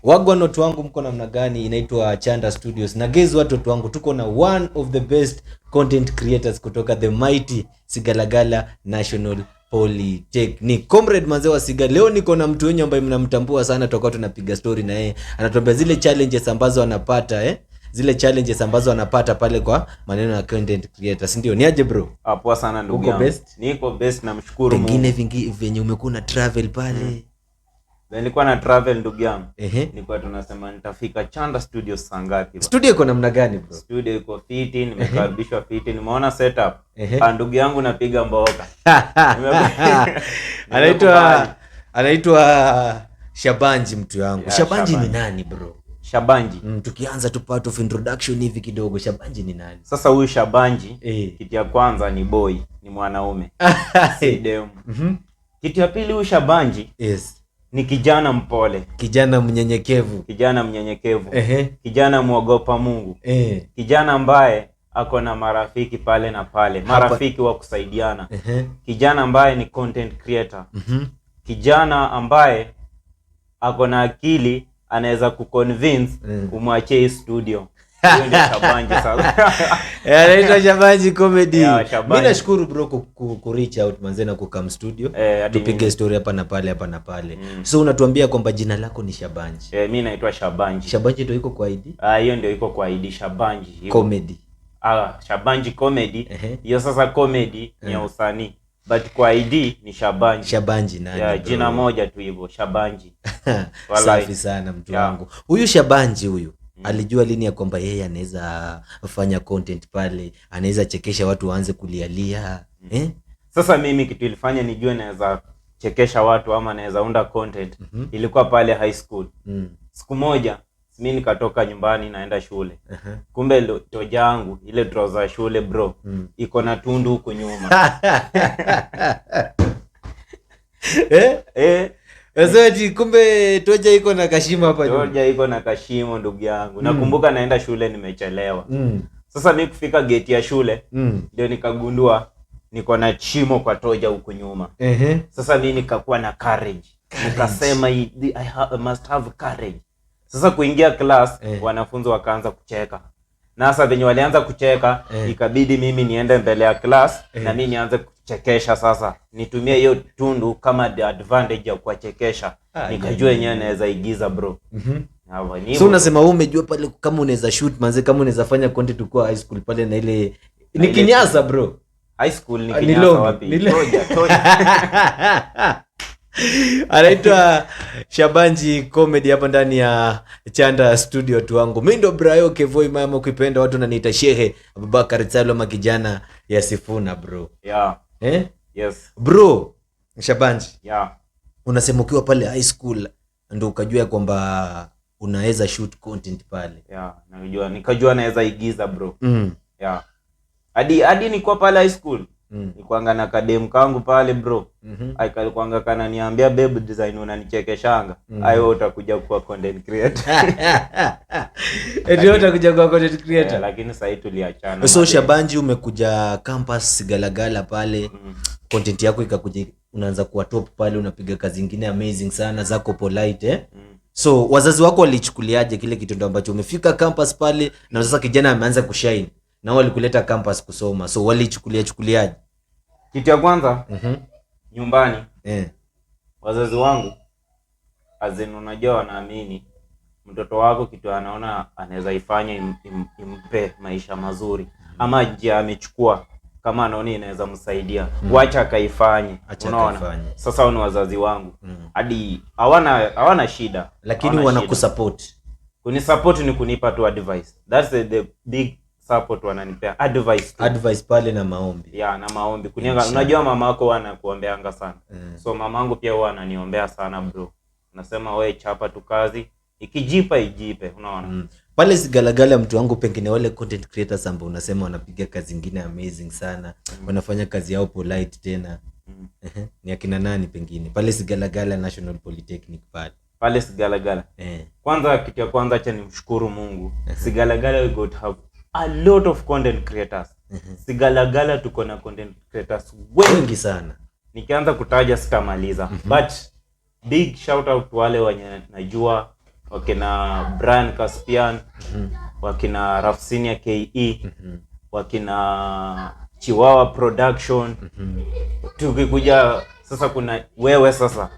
Wagwan watu wangu, mko namna gani? Inaitwa Chanda Studios. Na guys, watu wangu, tuko na one of the best content creators kutoka the mighty Sigalagala National Polytechnic. Comrade manze wa Siga, leo niko na mtu wenye ambaye mnamtambua sana, tutakuwa tunapiga story na yeye. Anatuambia zile challenges ambazo anapata zile challenges ambazo anapata pale kwa maneno ya content creators. Ndio, ni aje bro? Poa sana ndugu yangu. Niko best, namshukuru Mungu. Pengine vingi venye umekuwa na travel pale. Nilikuwa na travel ndugu yangu. Nilikuwa tunasema nitafika Chanda Studios saa ngapi? Studio iko namna gani bro? Studio iko fiti, nimekaribishwa fiti, nimeona setup. Ndugu yangu napiga mboka. Anaitwa Shabanji mtu yangu. Yeah, Shabanji ni nani bro? Shabanji. Tukianza tu part of introduction hivi kidogo, Shabanji ni nani? Sasa huyu Shabanji, kitu ya kwanza ni boy, ni mwanaume. Si demu. Kitu ya pili, huyu Shabanji ni kijana mpole, kijana mnyenyekevu, kijana muogopa Mungu, kijana ambaye ako na marafiki pale na pale, marafiki wa kusaidiana, kijana ambaye ni content creator, kijana ambaye ako na akili, anaweza kuconvince umwachie hii studio. Hiyo ndio Shabanji sasa. Anaitwa Shabanji Comedy. Mimi nashukuru bro ku reach out manze na kukam studio. Tupige story hapa na pale. So unatuambia kwamba jina lako ni Shabanji. Mimi naitwa Shabanji. Shabanji ndio iko kwa ID? Hiyo ndio iko kwa ID, Shabanji Comedy. Shabanji Comedy. Hiyo sasa comedy ni usanii. But kwa ID ni Shabanji. Shabanji nani? Jina moja tu hivyo, Shabanji. Safi sana mtu wangu. Huyu Shabanji huyu alijua lini ya kwamba yeye anaweza fanya content pale, anaweza chekesha watu waanze kulialia? Sasa mimi kitu ilifanya nijue naweza chekesha watu ama naweza unda content, ilikuwa pale high school. Siku moja mimi nikatoka nyumbani naenda shule. Kumbe toja yangu ile trouser shule bro, iko na tundu huko nyuma. Azati kumbe toja iko na kashimo hapa nyuma. Toja iko na kashimo ndugu yangu. Nakumbuka naenda shule nimechelewa. Sasa mimi kufika gate ya shule ndio nikagundua niko na chimo kwa toja huko nyuma. Sasa mimi nikakuwa na courage. Nikasema I must have courage. Sasa kuingia class, wanafunzi wakaanza kucheka. Na sasa venye walianza kucheka, ikabidi mimi niende mbele ya class na mimi nianze kuchekesha sasa. Nitumie hiyo tundu kama the advantage ya kuchekesha. Nikajua yenyewe naweza igiza bro. So unasema wewe umejua pale kama unaweza shoot manze, kama unaweza fanya content kwa high school pale na ile ni kinyasa bro. High school ni kinyasa wapi? Toja. Anaitwa Shabanji Comedy hapa ndani ya Chanda Studio tu wangu. Mimi ndo Brayo Kevoi mama, ukipenda watu wananiita Shehe Abubakar Tsalo, makijana ya Sifuna bro. Yes. Bro, Shabanji. Unasema ukiwa pale high school ndio ukajua kwamba unaweza shoot content pale. Nikajua naweza igiza bro. Hadi nilikuwa pale high school. Nikuanga na kadem kangu pale bro. Alikuanga kananiambia babe design unanichekeshanga. Ayo utakuja kuwa content creator. Ndio utakuja kuwa content creator. Lakini sasa tuliachana. So Shabanji, umekuja campus Sigalagala pale. Content yako ikakuja, unaanza kuwa top pale, unapiga kazi nyingine amazing sana zako polite. So wazazi wako walichukuliaje kile kitu ambacho umefika campus pale na sasa kijana ameanza kushine? Na walikuleta campus kusoma. So walichukuliaje? Kitu ya kwanza nyumbani wazazi wangu unajua wanaamini mtoto wako kitu anaona anaweza ifanya impe maisha mazuri ama njia amechukua kama anaona inaweza msaidia, wacha kaifanye. Unaona? Sasa ni wazazi wangu. Hadi hawana shida, lakini wanakusupport. Kunisupport ni kunipa tu advice. That's the big support wananipea, advice pale na maombi. Na maombi. Unajua mama yako anakuombeanga sana. So mamangu pia huwa ananiombea sana bro. Nasema wewe chapa tu kazi, ikijipa ijipe, unaona? Pale Sigalagala mtu wangu, pengine wale content creators ambao unasema wanapiga kazi nyingine amazing sana, wanafanya kazi yao polite tena. Ni akina nani pengine? Pale Sigalagala National Polytechnic pale Sigalagala. Kwanza kitu ya kwanza acha nimshukuru Mungu. Sigalagala we got have a lot of content creators. Sigalagala tuko na content creators wengi sana. Nikianza kutaja sitamaliza. But big shout out to wale wenye najua wakina Brian Caspian, wakina Rafsinia KE, wakina Chiwawa Production. Tukikuja sasa kuna wewe sasa.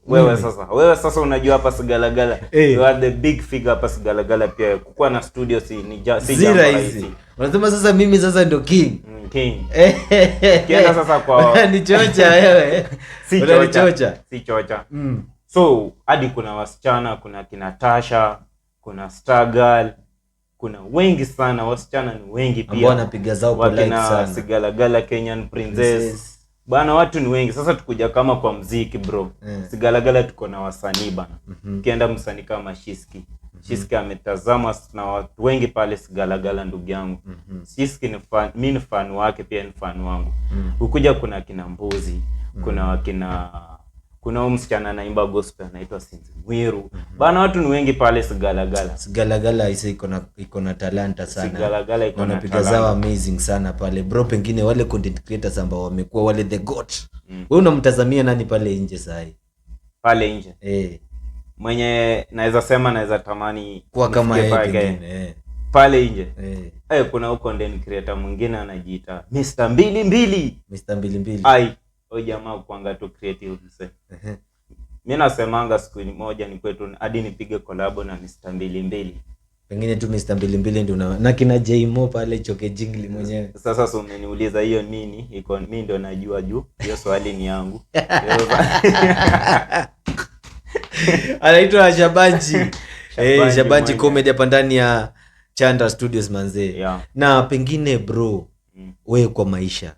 Wewe sasa unajua hapa Sigalagala. You are the big figure hapa Sigalagala pia. Kukuwa na studio si jambo rahisi. Unasema sasa mimi sasa ndo king. Kienda sasa kwa ni chocha wewe. Si chocha. So hadi kuna wasichana, kuna kina Tasha, kuna Star Girl, kuna wengi sana, wasichana ni wengi pia. Ambao wanapiga zao kwa like sana. Sigalagala Kenyan Princess. Bana watu ni wengi. Sasa tukuja kama kwa mziki bro. Sigalagala tuko na wasanii bana. Ukienda msanii kama Shiski. Shiski ametazama na watu wengi pale Sigalagala ndugu yangu. Shiski ni fan, mimi ni fan wake pia ni fan wangu. Ukuja kuna kina Mbuzi, kuna msichana anaimba gospel anaitwa Sinzi Mwiru. Bana watu ni wengi pale Sigalagala. Sigalagala iko na talanta sana. Sigalagala iko na talanta. Zao amazing sana pale. Bro, pengine wale content creators ambao wamekuwa wale the goat. Wewe unamtazamia nani pale nje sasa? Pale nje. Mwenye naweza tamani kwa kama yeye pale nje. Kuna huko content creator mwingine anajiita Mr. Mbilili. Ai, huyo jamaa kuanga tu creative mse. Mimi nasemanga siku moja ni kwetu hadi nipige collab na Mr. Mbilili. Pengine tu Mr. Mbilili ndio na kina Jmo pale choke jingli mwenyewe. Sasa so umeniuliza hiyo nini? Iko mimi ndio najua juu. Hiyo swali ni yangu. Anaitwa Shabanji. Shabanji comedy hapa ndani ya Chandra Studios manze. Na pengine bro, wewe kwa maisha,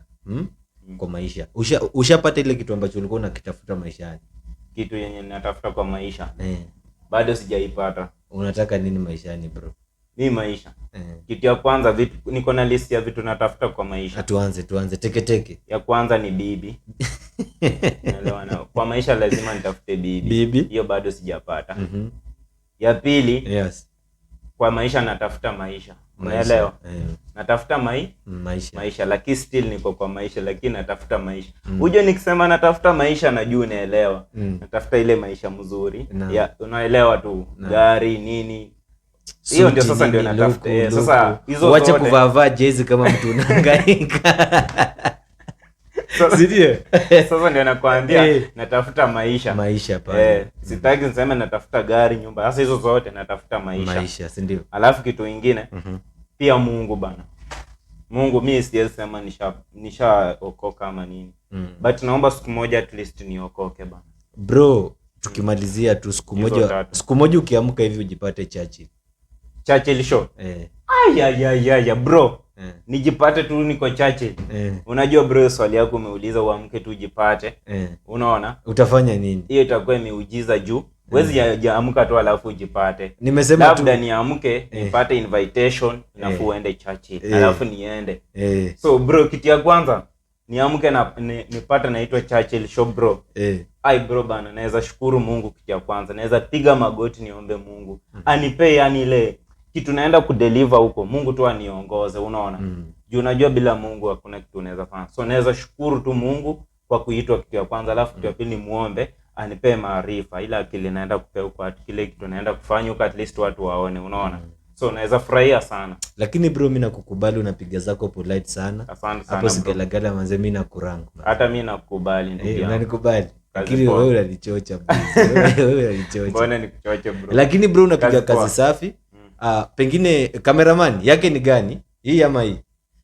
kwa maisha ushapata ile kitu ambacho ulikuwa unakitafuta maishani? Kitu yenye natafuta kwa maisha bado sijaipata. Unataka nini maishani bro? Mimi maisha kitu ya kwanza, vitu niko na list ya vitu natafuta kwa maisha. Tuanze teke. Ya kwanza ni bibi. Unaelewa na kwa maisha lazima nitafute bibi. Hiyo bado sijapata. Ya pili, kwa maisha natafuta maisha. Unaelewa? Natafuta maisha lakini still niko kwa maisha lakini natafuta maisha. Uje nikisema natafuta maisha najua unaelewa. Natafuta ile maisha mzuri. Unaelewa tu. Gari nini. Hiyo ndio sasa ndio natafuta. Sasa hizo zote. Wacha kuvaa jezi kama mtu unahangaika. Sasa ndio nakwambia natafuta maisha pale. Sitaki niseme natafuta gari, nyumba. Sasa hizo zote natafuta maisha, si ndio? Alafu kitu kingine pia Mungu bana. Mungu mimi siwezi sema nishaokoka ama nini. But naomba siku moja at least niokoke bana. Bro, tukimalizia tu siku moja ukiamka hivi ujipate Churchill show. Aya bro. Nijipate tu niko Churchill. Unajua bro, swali yako umeuliza uamke tu ujipate. Unaona? Utafanya nini? Hiyo itakuwa miujiza juu. Wezi yaamka tu alafu ujipate. Nimesema labda niamke nipate invitation alafu uende Churchill. Alafu niende. So bro, kitu ya kwanza niamke na nipate naitwa Churchill show bro. Ai bro bana, naweza shukuru Mungu kitu ya kwanza. Naweza piga magoti niombe Mungu. Anipe yani ile kitu naenda kudeliver huko. Mungu tu aniongoze, unaona? Juu unajua bila Mungu hakuna kitu unaweza fanya. So naweza shukuru tu Mungu kwa kuitwa kitu ya kwanza, alafu kitu ya pili muombe anipe maarifa ila akili naenda kupewa kwa kile kitu naenda kufanya huko, at least watu waone, unaona? So naweza furahia sana. Lakini bro, mimi nakukubali, unapiga zako polite sana. Asante sana. Hapo Sigalagala manze, mimi nakurangu. Hata mimi nakukubali ndugu yangu. Unanikubali. Lakini wewe unanichocha bro. Wewe unanichocha. Mbona nikuchoche bro? Lakini bro, unapiga kazi safi. Pengine cameraman yake ni gani? Hii ama hii?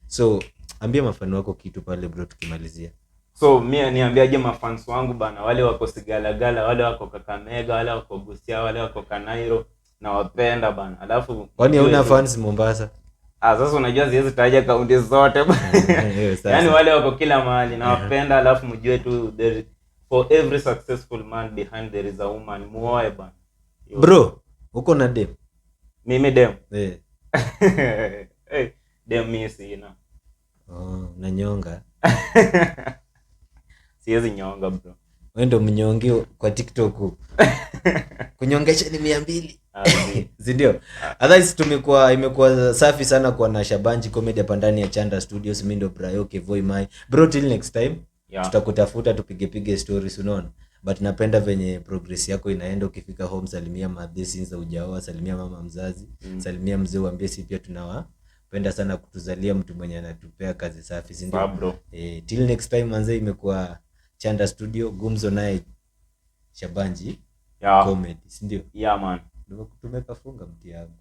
So ambia mafano wako kitu pale bro tukimalizia. So mimi niambiaje mafans wangu bana, wale wako Sigalagala, wale wako Kakamega, wale wako Busia, wale wako Kanairo, na wapenda bana. Alafu kwani hauna fans Mombasa? Sasa unajua siwezi taja kaunti zote bana. Yaani wale wako kila mahali na wapenda, alafu mjue tu for every successful man behind there is a woman. Muoe bana. Bro, uko na dem? Mimi dem. Dem mimi sina. Na nyonga. Siwezi nyonga bro. Wewe ndo mnyongi kwa TikTok. Kunyongesha ni 200. Ndio. Otherwise imekuwa safi sana kwa na Shabanji comedy hapa ndani ya Chandra Studios. Mimi ndo Brayo Kevoi Mai. Bro, till next time. Tutakutafuta tupige stories, unaona? but napenda venye progress yako inaenda. Ukifika home salimia madhe since hujaoa, salimia mama mzazi, salimia mzee, uambie si pia tunawapenda sana kutuzalia mtu mwenye anatupea kazi safi, si ndio? Till next time manze, imekuwa Chanda Studio, gumzo naye Shabanji comedy, si ndio? Man, Ndio tumekafunga mti yangu.